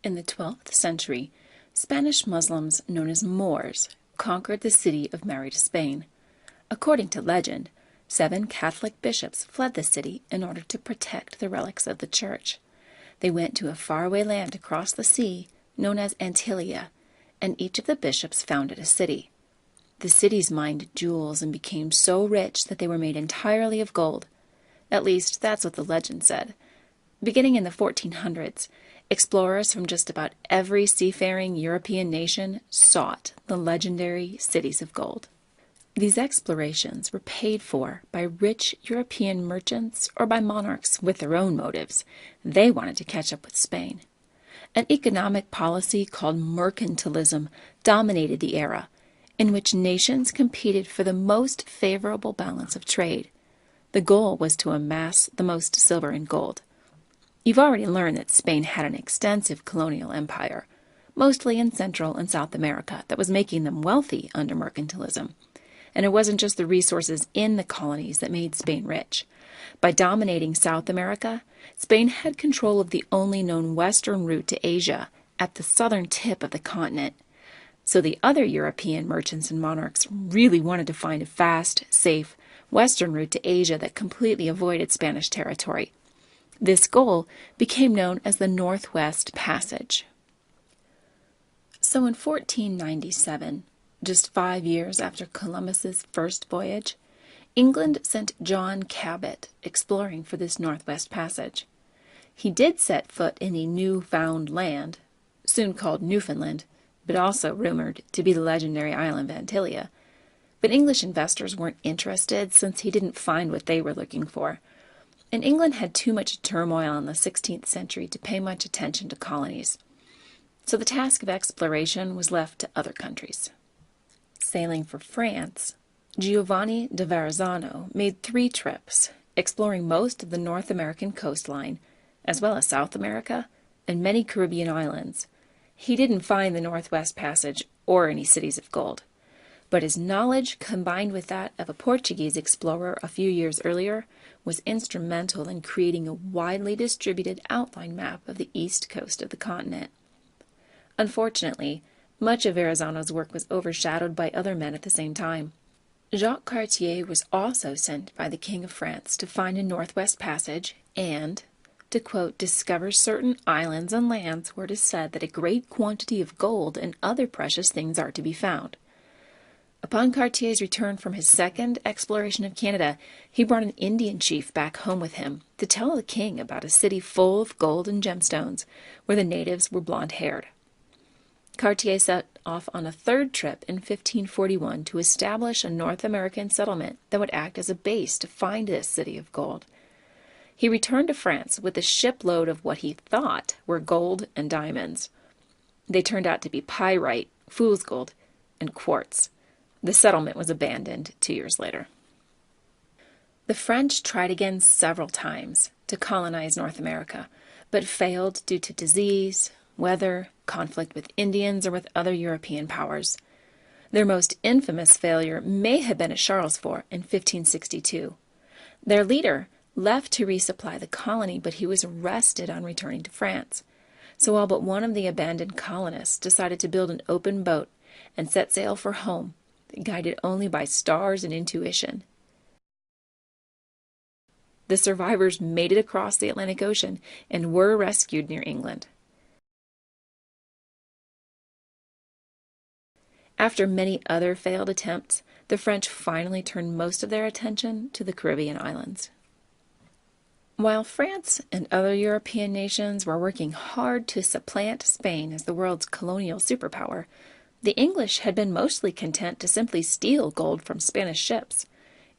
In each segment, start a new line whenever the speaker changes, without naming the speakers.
In the 12th century, Spanish Muslims known as Moors conquered the city of Merida, Spain. According to legend, 7 Catholic bishops fled the city in order to protect the relics of the church. They went to a faraway land across the sea known as Antillia, and each of the bishops founded a city. The cities mined jewels and became so rich that they were made entirely of gold. At least, that's what the legend said. Beginning in the 1400s, explorers from just about every seafaring European nation sought the legendary cities of gold. These explorations were paid for by rich European merchants or by monarchs with their own motives. They wanted to catch up with Spain. An economic policy called mercantilism dominated the era, in which nations competed for the most favorable balance of trade. The goal was to amass the most silver and gold. You've already learned that Spain had an extensive colonial empire, mostly in Central and South America, that was making them wealthy under mercantilism. And it wasn't just the resources in the colonies that made Spain rich. By dominating South America, Spain had control of the only known western route to Asia at the southern tip of the continent. So the other European merchants and monarchs really wanted to find a fast, safe, western route to Asia that completely avoided Spanish territory. This goal became known as the Northwest Passage. So in 1497, just 5 years after Columbus's first voyage, England sent John Cabot exploring for this Northwest Passage. He did set foot in the new-found land, soon called Newfoundland, but also rumored to be the legendary island of Antillia. But English investors weren't interested since he didn't find what they were looking for. And England had too much turmoil in the 16th century to pay much attention to colonies. So the task of exploration was left to other countries. Sailing for France, Giovanni de Verrazzano made 3 trips, exploring most of the North American coastline, as well as South America and many Caribbean islands. He didn't find the Northwest Passage or any cities of gold, but his knowledge, combined with that of a Portuguese explorer a few years earlier, was instrumental in creating a widely distributed outline map of the east coast of the continent. Unfortunately, much of Verrazzano's work was overshadowed by other men at the same time. Jacques Cartier was also sent by the King of France to find a Northwest Passage and to, quote, discover certain islands and lands where it is said that a great quantity of gold and other precious things are to be found. Upon Cartier's return from his second exploration of Canada, he brought an Indian chief back home with him to tell the king about a city full of gold and gemstones where the natives were blonde-haired. Cartier set off on a 3rd trip in 1541 to establish a North American settlement that would act as a base to find this city of gold. He returned to France with a shipload of what he thought were gold and diamonds. They turned out to be pyrite, fool's gold, and quartz. The settlement was abandoned 2 years later. The French tried again several times to colonize North America, but failed due to disease, weather, conflict with Indians, or with other European powers. Their most infamous failure may have been at Charlesfort in 1562. Their leader left to resupply the colony, but he was arrested on returning to France. So all but one of the abandoned colonists decided to build an open boat and set sail for home, guided only by stars and intuition. The survivors made it across the Atlantic Ocean and were rescued near England. After many other failed attempts, the French finally turned most of their attention to the Caribbean islands. While France and other European nations were working hard to supplant Spain as the world's colonial superpower, the English had been mostly content to simply steal gold from Spanish ships.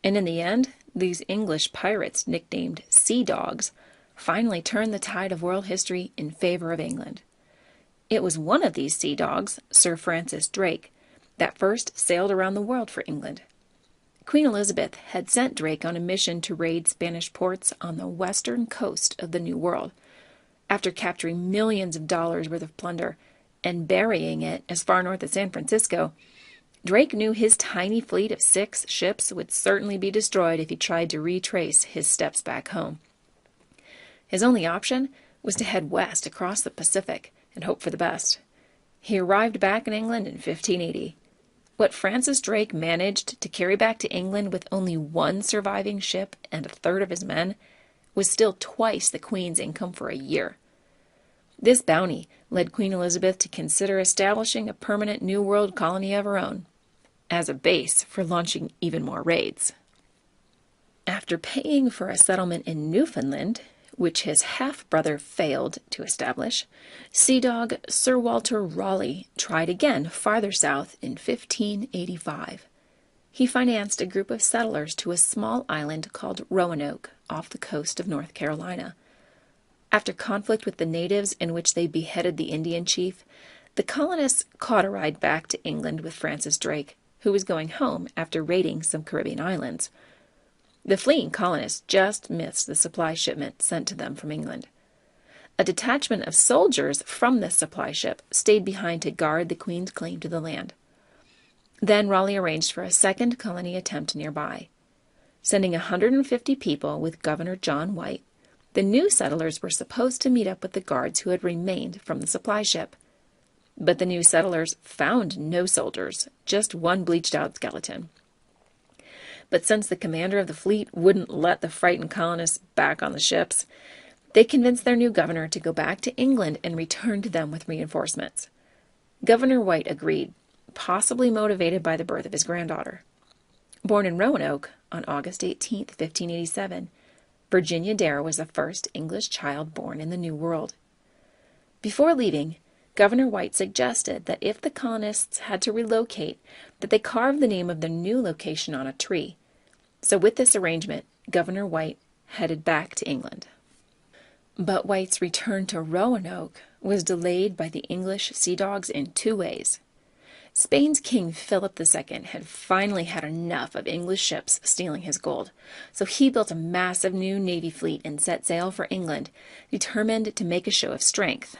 And in the end, these English pirates, nicknamed Sea Dogs, finally turned the tide of world history in favor of England. It was one of these Sea Dogs, Sir Francis Drake, that first sailed around the world for England. Queen Elizabeth had sent Drake on a mission to raid Spanish ports on the western coast of the New World. After capturing millions of dollars worth of plunder and burying it as far north as San Francisco, Drake knew his tiny fleet of 6 ships would certainly be destroyed if he tried to retrace his steps back home. His only option was to head west across the Pacific, and hope for the best. He arrived back in England in 1580. What Francis Drake managed to carry back to England with only one surviving ship and a third of his men was still twice the Queen's income for a year. This bounty led Queen Elizabeth to consider establishing a permanent New World colony of her own, as a base for launching even more raids. After paying for a settlement in Newfoundland, which his half-brother failed to establish, sea dog Sir Walter Raleigh tried again farther south in 1585. He financed a group of settlers to a small island called Roanoke off the coast of North Carolina. After conflict with the natives in which they beheaded the Indian chief, the colonists caught a ride back to England with Francis Drake, who was going home after raiding some Caribbean islands. The fleeing colonists just missed the supply shipment sent to them from England. A detachment of soldiers from this supply ship stayed behind to guard the Queen's claim to the land. Then Raleigh arranged for a second colony attempt nearby. Sending 150 people with Governor John White, the new settlers were supposed to meet up with the guards who had remained from the supply ship. But the new settlers found no soldiers, just one bleached-out skeleton. But since the commander of the fleet wouldn't let the frightened colonists back on the ships, they convinced their new governor to go back to England and return to them with reinforcements. Governor White agreed, possibly motivated by the birth of his granddaughter. Born in Roanoke on August 18, 1587, Virginia Dare was the first English child born in the New World. Before leaving, Governor White suggested that if the colonists had to relocate, that they carve the name of their new location on a tree. So with this arrangement, Governor White headed back to England. But White's return to Roanoke was delayed by the English sea dogs in two ways. Spain's King Philip II had finally had enough of English ships stealing his gold, so he built a massive new navy fleet and set sail for England, determined to make a show of strength.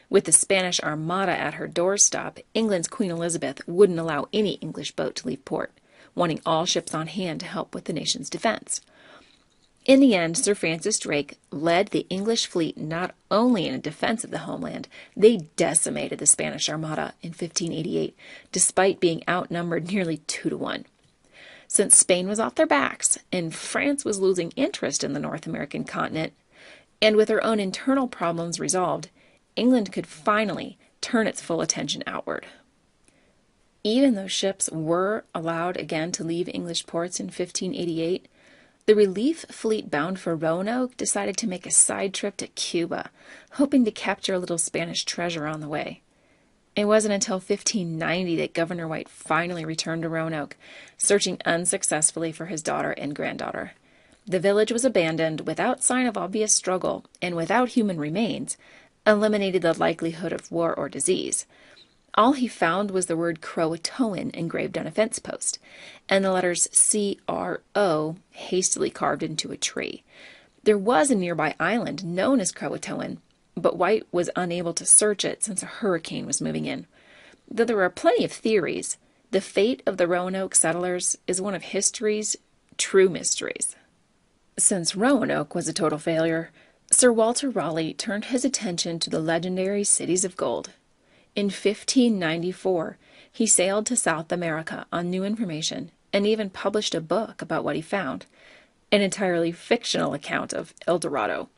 With the Spanish Armada at her doorstep, England's Queen Elizabeth wouldn't allow any English boat to leave port, wanting all ships on hand to help with the nation's defense. In the end, Sir Francis Drake led the English fleet not only in defense of the homeland, they decimated the Spanish Armada in 1588, despite being outnumbered nearly 2-1. Since Spain was off their backs and France was losing interest in the North American continent, and with her own internal problems resolved, England could finally turn its full attention outward. Even though ships were allowed again to leave English ports in 1588, the relief fleet bound for Roanoke decided to make a side trip to Cuba, hoping to capture a little Spanish treasure on the way. It wasn't until 1590 that Governor White finally returned to Roanoke, searching unsuccessfully for his daughter and granddaughter. The village was abandoned without sign of obvious struggle, and without human remains, eliminated the likelihood of war or disease. All he found was the word Croatoan engraved on a fence post, and the letters C-R-O hastily carved into a tree. There was a nearby island known as Croatoan, but White was unable to search it since a hurricane was moving in. Though there are plenty of theories, the fate of the Roanoke settlers is one of history's true mysteries. Since Roanoke was a total failure, Sir Walter Raleigh turned his attention to the legendary cities of gold. In 1594, he sailed to South America on new information and even published a book about what he found, an entirely fictional account of El Dorado.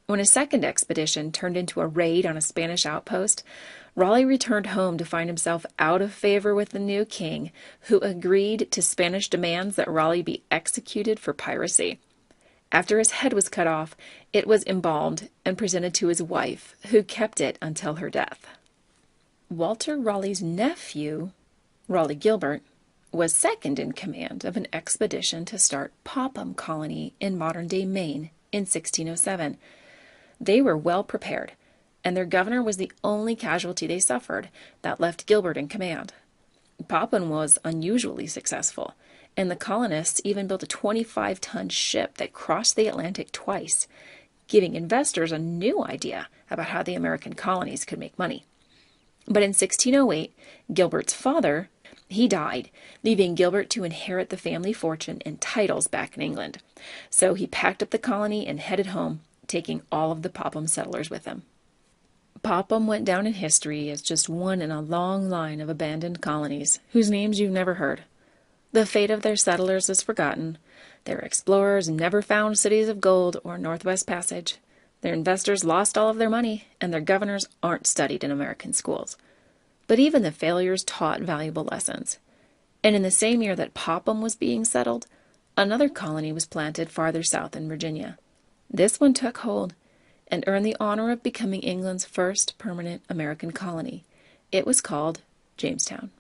When a second expedition turned into a raid on a Spanish outpost, Raleigh returned home to find himself out of favor with the new king, who agreed to Spanish demands that Raleigh be executed for piracy. After his head was cut off, it was embalmed and presented to his wife, who kept it until her death. Walter Raleigh's nephew, Raleigh Gilbert, was second in command of an expedition to start Popham Colony in modern-day Maine in 1607. They were well prepared, and their governor was the only casualty they suffered that left Gilbert in command. Popham was unusually successful, and the colonists even built a 25-ton ship that crossed the Atlantic twice, giving investors a new idea about how the American colonies could make money. But in 1608, Gilbert's father, he died, leaving Gilbert to inherit the family fortune and titles back in England. So he packed up the colony and headed home, taking all of the Popham settlers with him. Popham went down in history as just one in a long line of abandoned colonies whose names you've never heard. The fate of their settlers is forgotten. Their explorers never found cities of gold or Northwest Passage. Their investors lost all of their money, and their governors aren't studied in American schools. But even the failures taught valuable lessons. And in the same year that Popham was being settled, another colony was planted farther south in Virginia. This one took hold and earned the honor of becoming England's first permanent American colony. It was called Jamestown.